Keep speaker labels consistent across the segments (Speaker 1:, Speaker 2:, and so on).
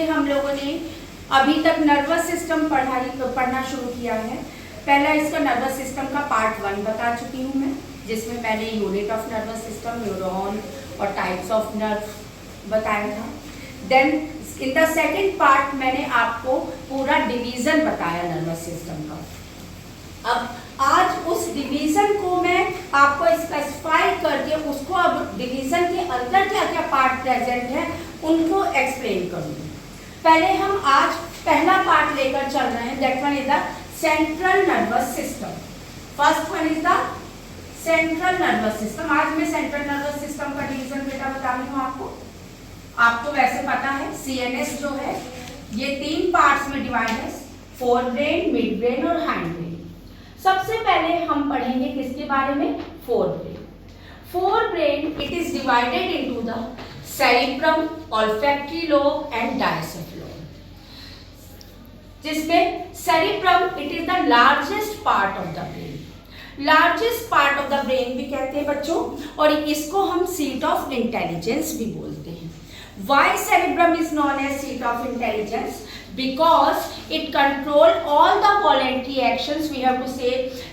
Speaker 1: बच्चे हम लोगों ने अभी तक नर्वस सिस्टम पढ़ना शुरू किया है। पहला इसका नर्वस सिस्टम का पार्ट 1 बता चुकी हूँ मैं, जिसमें मैंने unit of nervous system, neuron और टाइप्स ऑफ नर्व बताया था। Then in the second part मैंने आपको पूरा डिवीजन बताया नर्वस सिस्टम का। अब आज उस डिवीजन को मैं आपको स्पेसिफाई करके उसको अब डिवीजन के अंदर क्या क्या पार्ट प्रेजेंट है उनको एक्सप्लेन करूंगी। पहले हम आज पहला पार्ट लेकर चल रहे हैं, that one is the central nervous system. First one is the central nervous system. आज मैं सेंट्रल नर्वस सिस्टम का डिवीजन बेटा बता रही हूँ आपको वैसे पता है सीएनएस जो है ये 3 पार्ट्स में डिवाइड है, फोर ब्रेन, मिड ब्रेन और हाइंड ब्रेन। सबसे पहले हम पढ़ेंगे किसके बारे में, fore brain. Fore brain it is divided into the cerebrum, olfactory lobe and diencephalon, जिसमें cerebrum it is the largest part of the brain. Largest part of the brain भी कहते हैं बच्चों, और इसको हम सीट ऑफ इंटेलिजेंस भी बोलते हैं। Why cerebrum is known as seat of intelligence? Because it control all the voluntary actions. We have to say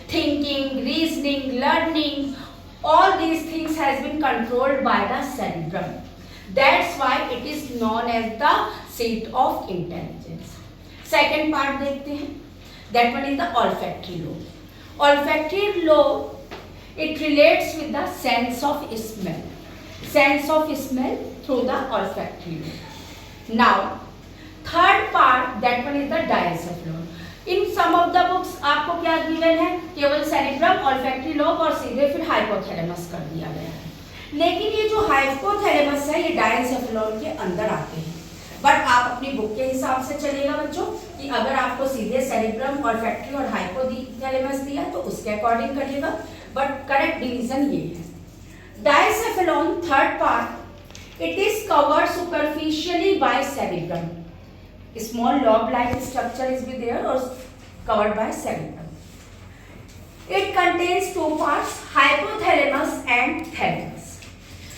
Speaker 1: thinking, reasoning, learning, all these things has been controlled by the cerebrum. That's why it is known as the seat of intelligence. Second part देखते हैं, that one is the olfactory lobe. Olfactory lobe, it relates with the sense of smell. Sense of smell through the olfactory lobe. Now, third part, that one is the diencephalon. In some of the books आपको क्या given है, केवल cerebrum, olfactory lobe और सीधे फिर hypothalamus कर दिया गया है। लेकिन ये जो hypothalamus है ये diencephalon के अंदर आते हैं। बट आप अपनी बुक के हिसाब से चलिएगा बच्चों कि अगर आपको सीधे cerebrum, olfactory और hypothalamus दिया तो उसके अकॉर्डिंग करिएगा, बट करेक्ट डिवीजन ये है। Diencephalon, third part, it is covered superficially by cerebrum. A small lobe-like structure is be there or covered by cerebrum. It contains 2 parts, hypothalamus and thalamus.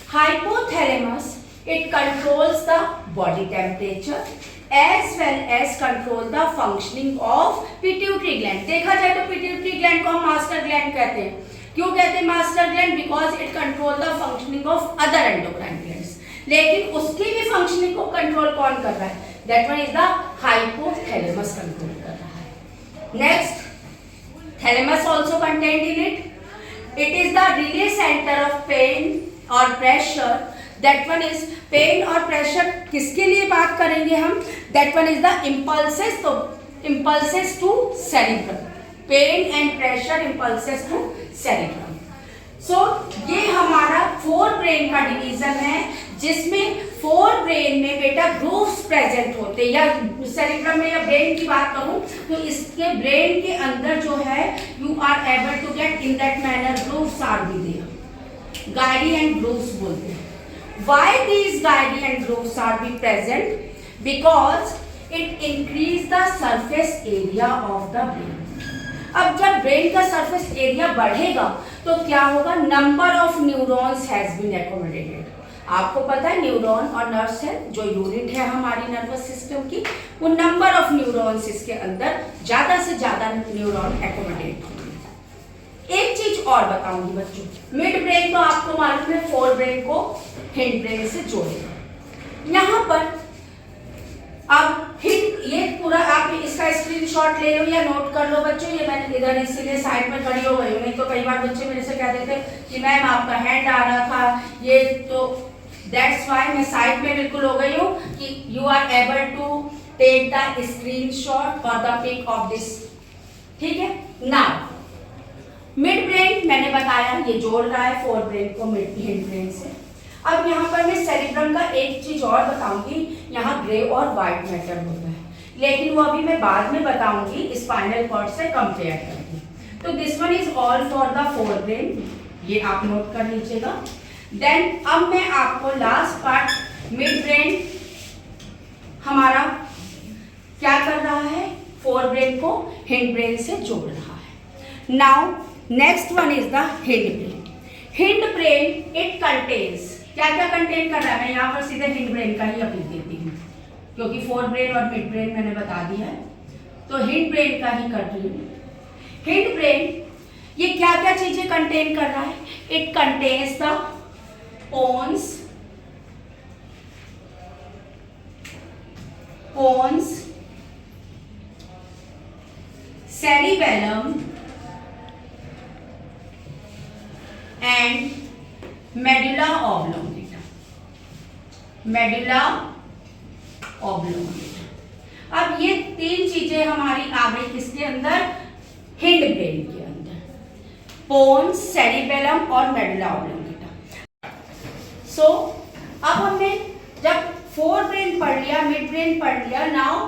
Speaker 1: Hypothalamus, it controls the body temperature as well as control the functioning of pituitary gland. देखा जाए तो pituitary gland को हम master gland कहते हैं। क्यों कहते हैं master gland? Because it control the functioning of other endocrine glands. लेकिन उसकी भी फंक्शनिंग को कंट्रोल कौन कर रहा है? That one is the hypothalamus control कर रहा है। Next, thalamus also contained in it. It is the relay center of pain और pressure. That one is pain और प्रेशर किसके लिए बात करेंगे हम? That one is the impulses, तो impulses to cerebrum, pain and pressure impulses to cerebrum. So ये हमारा फोर ब्रेन का डिवीजन है, जिसमें फोर ब्रेन में बेटा ग्रूव्स प्रेजेंट होते हैं। या सेरिब्रम में या ब्रेन की बात करूं तो इसके ब्रेन के अंदर जो है you are able to get in that manner grooves are be there, गाइडी एंड ग्रूव्स बोलते हैं। व्हाई दीज गाइडी and grooves are be present? Because it increase the surface area of the brain. अब जब ब्रेन का surface area बढ़ेगा तो क्या होगा? Number of neurons has been accommodated. आपको पता है न्यूरॉन और नर्व सेल जो यूनिट है हमारी नर्वस सिस्टम की, वो नंबर ऑफ न्यूरॉन्स इसके अंदर ज्यादा से ज्यादा न्यूरॉन एकोमोडेट होंगे। एक चीज और बताऊंगी बच्चों, मिड ब्रेन तो आपको मालूम है फोर ब्रेन को हिंड ब्रेन से जोड़ेगा। यहाँ पर अब ये पूरा आप इसका स्क्रीनशॉट ले लो या नोट कर लो बच्चों। ये मैंने इधर इसीलिए साइड में खड़ी हो गई हूँ, नहीं तो कई बार बच्चे मेरे से कहते थे कि मैम आपका हैंड आ रहा था, ये तो दैट्स वाई मैं साइड में बिल्कुल हो गई हूँ कि you are able to take the screenshot और द पिक ऑफ दिस। ठीक है, नाउ मिड ब्रेन मैंने बताया ये जोड़ रहा है फोर ब्रेन को मिड ब्रेन से। अब यहाँ पर मैं सेरिब्रम का एक चीज और बताऊंगी, यहाँ ग्रे और व्हाइट मैटर होता है, लेकिन वो अभी मैं बाद में बताऊंगी स्पाइनल कॉर्ड से कंपेयर करके। तो this one is all for the fore brain, ये आप नोट कर लीजिएगा। देन अब मैं आपको लास्ट पार्ट मिड ब्रेन हमारा क्या कर रहा है, फोर ब्रेन को हिंड ब्रेन से जोड़ रहा है। Now next one is the hind brain. Hind brain it contains, क्या क्या कंटेन कर रहा है? मैं यहाँ पर सीधे हिंड ब्रेन का ही अभी देती हूँ। क्योंकि फोर ब्रेन और मिड ब्रेन मैंने बता दिया है, तो हिंड ब्रेन का ही कर रही हूँ। हिंड ब्रेन ये क्या क्या चीजें कंटेन कर रहा है? It contains the pons, cerebellum and medulla oblongata. अब ये तीन चीजें हमारी आ गई किसके अंदर? हिंड ब्रेन के अंदर, पोन्स, सेरिबेलम और मेडुला ऑब्लोंगेटा। सो अब हमने जब फोर ब्रेन पढ़ लिया, मिड ब्रेन पढ़ लिया, नाउ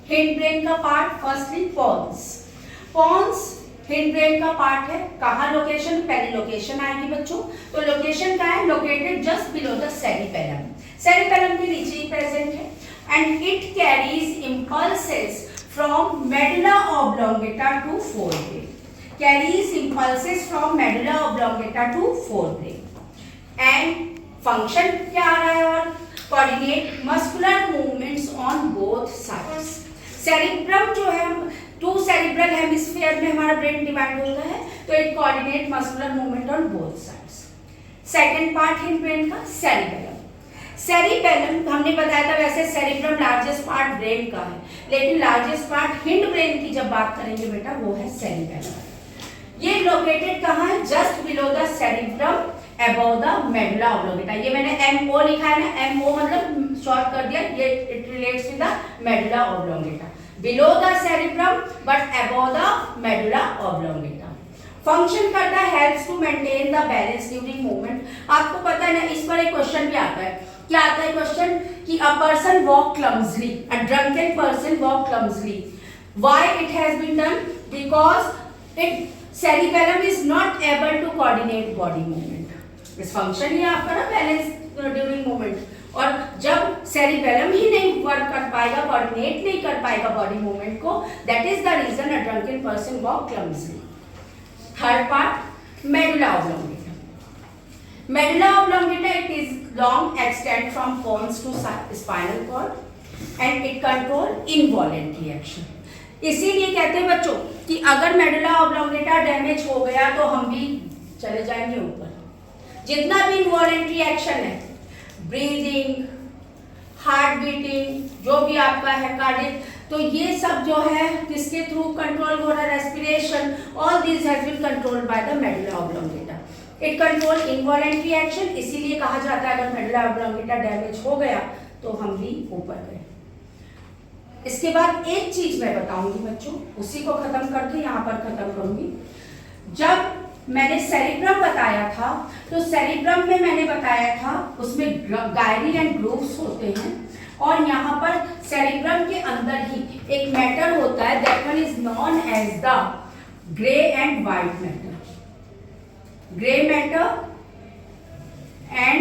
Speaker 1: हिंड ब्रेन का part, firstly pons hind brain का पार्ट है। कहाँ लोकेशन? पहले लोकेशन आएगी बच्चों, तो लोकेशन क्या है? Located just below the cerebellum, cerebellum के नीचे ही प्रेजेंट है। And it carries impulses from medulla oblongata to forebrain, carries impulses from medulla oblongata to forebrain. And function क्या आ रहा है? और coordinate muscular movements on both sides. Cerebrum जो है, टू सेरिब्रल हेमिस्फीयर में हमारा ब्रेन डिवाइड होता है, तो it coordinate muscular movement on both sides. Second part hind brain का सेरिबेलम। सेरिबेलम हमने बताया था, वैसे सेरिब्रम लार्जेस्ट पार्ट ब्रेन का है, लेकिन लार्जेस्ट पार्ट हिंड ब्रेन की जब बात करेंगे बेटा वो है सेरिबेलम। ये लोकेटेड कहाँ है? Just below the cerebrum above the medulla oblongata। ये मैंने MO लिखा है ना, MO मतलब शॉर्ट कर दिया, ये it relates to the medulla oblongata, below the cerebrum but above the medulla oblongata। Function करता है, helps to maintain the balance during movement. आपको पता है ना, इस पर एक क्वेश्चन भी आता है। क्या आता है क्वेश्चन? कि a person walk clumsily, a drunken person walk clumsily, why it has been done? Because it cerebellum is not able to coordinate body movement। इस फंक्शन ही आपका ना बैलेंस ड्यूरिंग मूवमेंट, और जब सेरिबेलम ही नहीं वर्क कर पाएगा, कोऑर्डिनेट नहीं कर पाएगा बॉडी मूवमेंट को, that is the reason a drunken person walk clumsily. Third part medulla oblongata. Medulla oblongata it is long extend from pons to spinal cord and it control involuntary action. इसीलिए कहते हैं बच्चों कि अगर medulla oblongata damage हो गया तो हम भी चले जाएंगे ऊपर। जितना भी इनवॉलेंटरी एक्शन है, ब्रीदिंग, हार्ट बीटिंग, जो भी आपका है कार्डियक, तो ये सब जो है किसके थ्रू कंट्रोल हो रहा है? Respiration, all this has been controlled by the medulla oblongata. It control involuntary action, इसीलिए कहा जाता है अगर मेडुला ऑब्लोंगेटा डैमेज हो गया तो हम भी ऊपर गए। इसके बाद एक चीज मैं बताऊंगी बच्चों, उसी को खत्म करके यहाँ पर खत्म करूंगी। जब मैंने सेरिब्रम बताया था, तो सेरिब्रम में मैंने बताया था उसमें गायरी एंड ग्रूव्स होते हैं, और यहाँ पर सेरिब्रम के अंदर ही एक मैटर होता है, that one is known as the grey and white matter. Grey matter and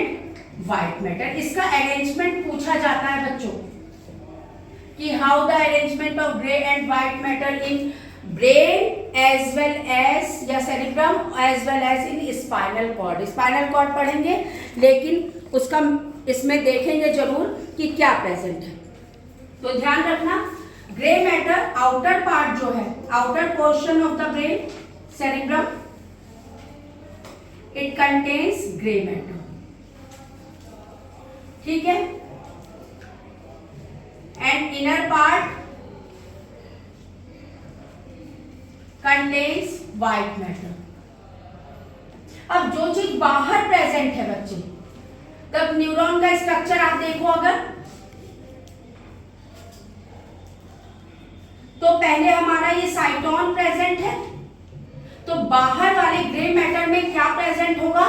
Speaker 1: white matter, इसका अरेंजमेंट पूछा जाता है बच्चों कि how the arrangement of grey and white matter in brain as well as या cerebrum as well as in spinal cord. Spinal cord पढ़ेंगे, लेकिन उसका इसमें देखेंगे जरूर कि क्या प्रेजेंट है। तो ध्यान रखना, ग्रे मैटर आउटर पार्ट जो है, outer portion of the brain cerebrum, it contains grey matter, ठीक है। And inner part contains white matter. अब जो चीज बाहर प्रेजेंट है बच्चे, तब न्यूरॉन का स्ट्रक्चर आप देखो अगर, तो पहले हमारा ये साइटोन प्रेजेंट है, तो बाहर वाले ग्रे मैटर में क्या प्रेजेंट होगा?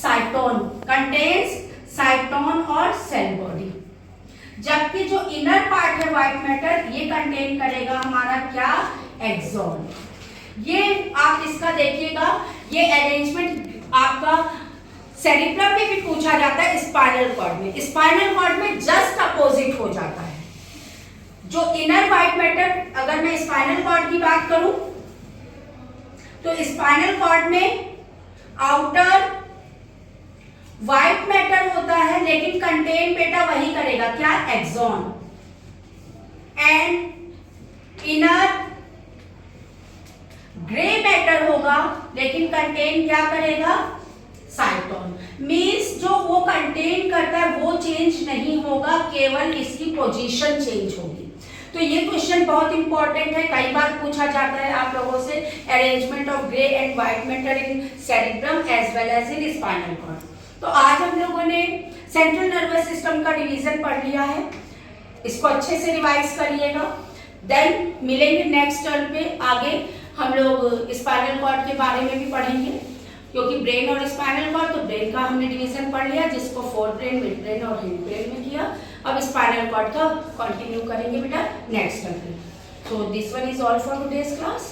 Speaker 1: साइटोन, कंटेन्स साइटोन और सेल बॉडी। जबकि जो इनर पार्ट है व्हाइट मैटर, ये कंटेन करेगा हमारा क्या? एक्सॉन। ये आप इसका देखिएगा, ये अरेंजमेंट आपका सेरिब्रम में भी पूछा जाता है, स्पाइनल कॉर्ड में। स्पाइनल कॉर्ड में जस्ट अपोजिट हो जाता है। जो इनर व्हाइट मैटर, अगर मैं स्पाइनल कॉर्ड की बात करूं, तो स्पाइनल कॉर्ड में आउटर व्हाइट मैटर होता है, लेकिन कंटेन बेटा वही करेगा क्या? Axon. And inner grey matter होगा, लेकिन कंटेन क्या करेगा, साइटोन। मीन्स जो वो कंटेन करता है वो चेंज नहीं होगा, केवल इसकी पोजीशन चेंज होगी। तो ये क्वेश्चन बहुत इंपॉर्टेंट है, कई बार पूछा जाता है आप लोगों से, arrangement of grey and white matter in cerebrum as well as in spinal cord. तो आज हम लोगों ने सेंट्रल नर्वस सिस्टम का डिवीजन पढ़ लिया है, इसको अच्छे से रिवाइज करिएगा। देन मिलेंगे नेक्स्ट टर्न पे, आगे हम लोग स्पाइनल कॉर्ड के बारे में भी पढ़ेंगे, क्योंकि ब्रेन और स्पाइनल कॉर्ड, तो ब्रेन का हमने डिवीजन पढ़ लिया, जिसको फोर ब्रेन, मिड ब्रेन और हिंड ब्रेन में किया। अब स्पाइनल कॉर्ड का कंटिन्यू करेंगे बेटा नेक्स्ट टर्न पे। So this one is all for today's class.